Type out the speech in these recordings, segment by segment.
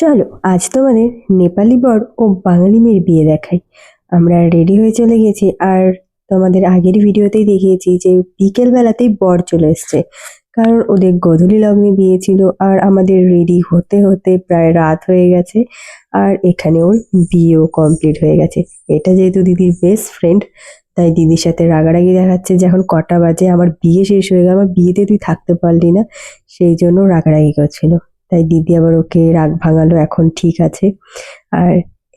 চলো আজ তোমাদের নেপালি বর ও বাঙালি মেয়ের বিয়ে দেখাই। আমরা রেডি হয়ে চলে গেছি, আর তোমাদের আগের ভিডিওতেই দেখিয়েছি যে বিকেল বেলাতেই বর চলে এসছে, কারণ ওদের গোধূলি লগ্নে বিয়ে ছিল। আর আমাদের রেডি হতে হতে প্রায় রাত হয়ে গেছে, আর এখানে ওর বিয়েও কমপ্লিট হয়ে গেছে। এটা যেহেতু দিদির বেস্ট ফ্রেন্ড, তাই দিদির সাথে রাগারাগি দেখাচ্ছে যে এখন কটা বাজে, আমার বিয়ে শেষ হয়ে গেল, আমার বিয়েতে তুই থাকতে পারলি না, সেই জন্য রাগারাগি করছিল। তাই দিদি আবার ওকে রাগ ভাঙালো, এখন ঠিক আছে। আর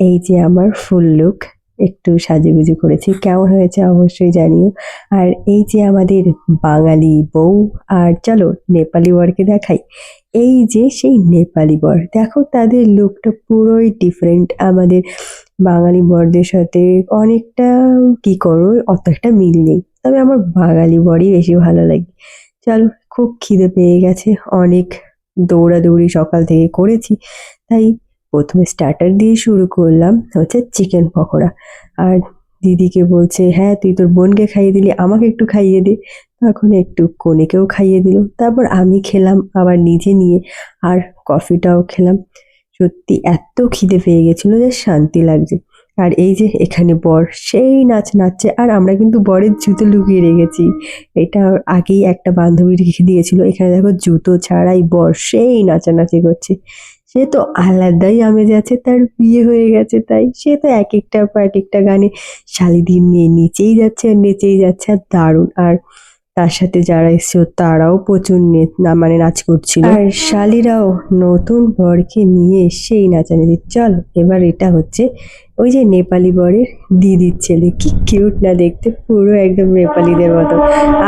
এই যে আমার ফুল লুক, একটু সাজুগুজু করেছি, কেমন হয়েছে অবশ্যই জানিও। আর এই যে আমাদের বাঙালি বউ, আর চলো নেপালি বরকে দেখাই। এই যে সেই নেপালি বর, দেখো তাদের লুকটা পুরোই ডিফারেন্ট আমাদের বাঙালি বরদের সাথে। অনেকটা কি করো, অত একটা মিল নেই, তবে আমার বাঙালি বরই বেশি ভালো লাগে। চলো, খুব খিদে পেয়ে গেছে, অনেক দৌড়াদৌড়ি সকাল থেকে করেছি, তাই প্রথমে স্টার্টার দিয়ে শুরু করলাম হচ্ছে চিকেন পকোড়া। আর দিদিকে বলছে, হ্যাঁ তুই তোর বোনকে খাইয়ে দিলি, আমাকে একটু খাইয়ে দে। তখন একটু কনেকেও খাইয়ে দিল, তারপর আমি খেলাম আবার নিজে নিয়ে, আর কফিটাও খেলাম। সত্যি এত খিদে পেয়ে গেছিল যে শান্তি লাগছে। আর এই যে এখানে বর সেই নাচ নাচছে, আর আমরা কিন্তু বরের জুতো লুকিয়ে রেখেছি। এটা আগেই একটা বান্ধবী রেখে দিয়েছিল। এখানে দেখো জুতো ছাড়াই বর সেই নাচানাচি করছে। সে তো আলাদাই আমেজ আছে, তার বিয়ে হয়ে গেছে, তাই সে তো এক একটার পর এক একটা গানে শালিদিন নিয়ে নেচেই যাচ্ছে আর নেচেই যাচ্ছে, আর দারুণ। আর তার সাথে যারা এসেছিল তারাও প্রচুর মানে নাচ করছিল, আর শালিরাও নতুন বরকে নিয়ে সেই নাচানাচি। চলো এবার এটা হচ্ছে ওই যে নেপালি বরের দিদির ছেলে, কি কিউট না দেখতে, পুরো একদম নেপালিদের মতো।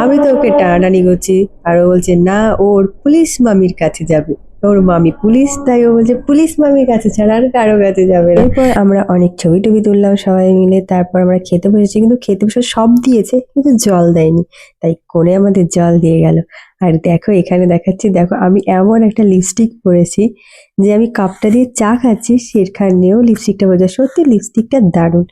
আমি তো ওকে টানাটানি করছি, আর ও বলছে না, ওর পুলিশ মামির কাছে যাবে, ওর মামি পুলিশ, তাই ও বলছে পুলিশ মামির কাছে ছাড়া আর কারো কাছে যাবে না। এরপর আমরা অনেক ছবি টবি তুললাম সবাই মিলে, তারপর আমরা খেতে বসেছি, কিন্তু খেতে বসে সব দিয়েছে কিন্তু জল দেয়নি, তাই কোণে আমাদের জল দিয়ে গেল। আর দেখো এখানে দেখাচ্ছি, দেখো আমি এমন একটা লিপস্টিক পরেছি যে আমি কাপটা দিয়ে চা খাচ্ছি, সেখানেও লিপস্টিকটা বোঝা, সত্যি লিপস্টিকটা দারুণ।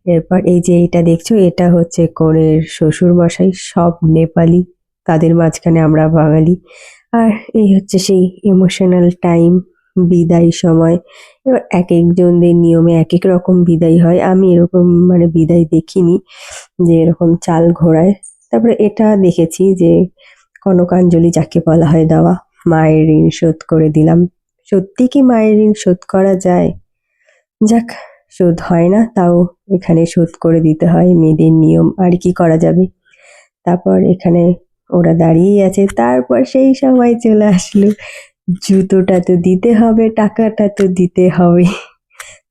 এরপর এই যে এটা দেখছো, এটা হচ্ছে কনের শ্বশুর মশাই, সব নেপালি, তাদের মাঝখানে আমরা বাঙালি। আর এই হচ্ছে সেই ইমোশনাল টাইম, বিদায় সময়। এবার এক একজনদের নিয়মে এক এক রকম বিদায় হয়, আমি এরকম মানে বিদায় দেখিনি যে এরকম চাল ঘোরায়। তারপরে এটা দেখেছি যে কনকাঞ্জলি যাকে বলা হয় দেওয়া, মায়ের ঋণ শোধ করে দিলাম। সত্যি কি মায়ের ঋণ শোধ করা যায়? যাক, শোধ হয় না, তাও এখানে শোধ করে দিতে হয়, মেয়েদের নিয়ম, আর কি করা যাবে। তারপর এখানে ওরা দাঁড়িয়েই আছে, তারপর সেই সময় চলে আসলো, জুতোটা তো দিতে হবে, টাকাটা তো দিতে হবে।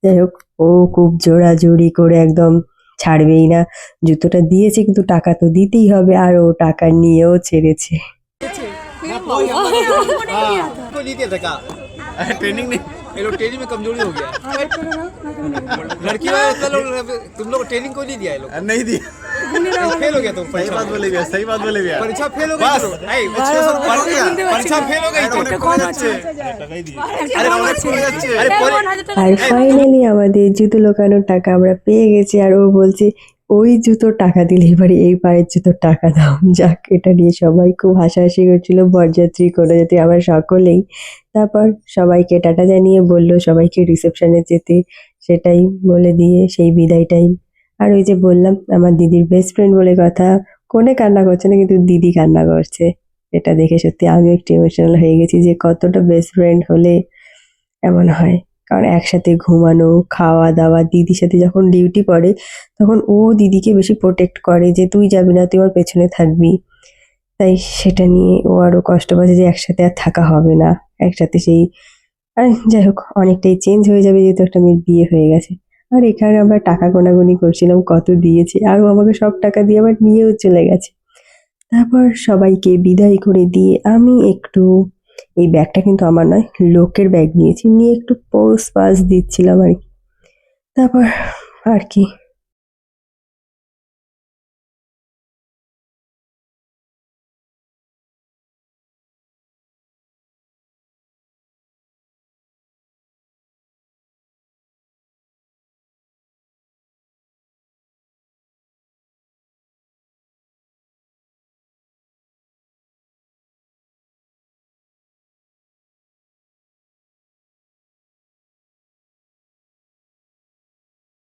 যাই হোক, ও খুব জোরাজুরি করে একদম ছাড়বেই না, জুতোটা দিয়েছে কিন্তু টাকা তো দিতেই হবে, আর ও টাকা নিয়েও ছেড়েছে। ट्रेनिंग नहीं, ये लोग ट्रेनिंग में कमजोरी हो गया है। लड़की वाले तुम लोग ट्रेनिंग को नहीं दिया, ये लोग नहीं दिया, फेल हो गया तुम। सही बात बोले भैया, सही बात बोले भैया, परीक्षा फेल हो गई, परीक्षा फेल हो गई तो আর ফাইনালি আমাদের জুতো লোকানোর টাকা আমরা পেয়ে গেছি, আর ও বলছে ওই জুতোর টাকা দিলে এবারে এই পায়ের জুতোর টাকা দাও। যাক, এটা নিয়ে সবাই খুব হাসাহাসি করছিল, বরযাত্রী কন্যাযাত্রী আমরা সকলেই। তারপর সবাইকে টাটা জানিয়ে বললো সবাইকে রিসেপশনে যেতে, সেটাই বলে দিয়ে সেই বিদায়টাই। আর ওই যে বললাম আমার দিদির বেস্ট ফ্রেন্ড বলে কথা, কোনে কান্না করছে না কিন্তু দিদি কান্না করছে। এটা দেখে সত্যি আমি একটু ইমোশনাল হয়ে গেছি যে কতটা বেস্ট ফ্রেন্ড হলে এমন হয়। কারণ একসাথে ঘুমানো, খাওয়া দাওয়া, দিদির সাথে যখন ডিউটি পড়ে তখন ও দিদিকে বেশি প্রোটেক্ট করে যে তুই যাবি না, তুই আমার পেছনে থাকবি। তাই সেটা নিয়ে ও আরো কষ্ট পাচ্ছে যে একসাথে আর থাকা হবে না, একসাথে সেই। আর যাই হোক, অনেকটাই চেঞ্জ হয়ে যাবে যেহেতু একটা মেয়ের বিয়ে হয়ে গেছে। আর এখানে আমরা টাকা গোনাগুনি করছিলাম কত দিয়েছে, আর ও আমাকে সব টাকা দিয়ে আবার নিয়েও চলে গেছে। তারপর সবাইকে বিদায় করে দিয়ে আমি একটু, এই ব্যাগটা কিন্তু আমার নয়, লোকের ব্যাগ নিয়েছি, নিয়ে একটু পোজ পাস দিচ্ছিলাম আর কি। তারপর আর কি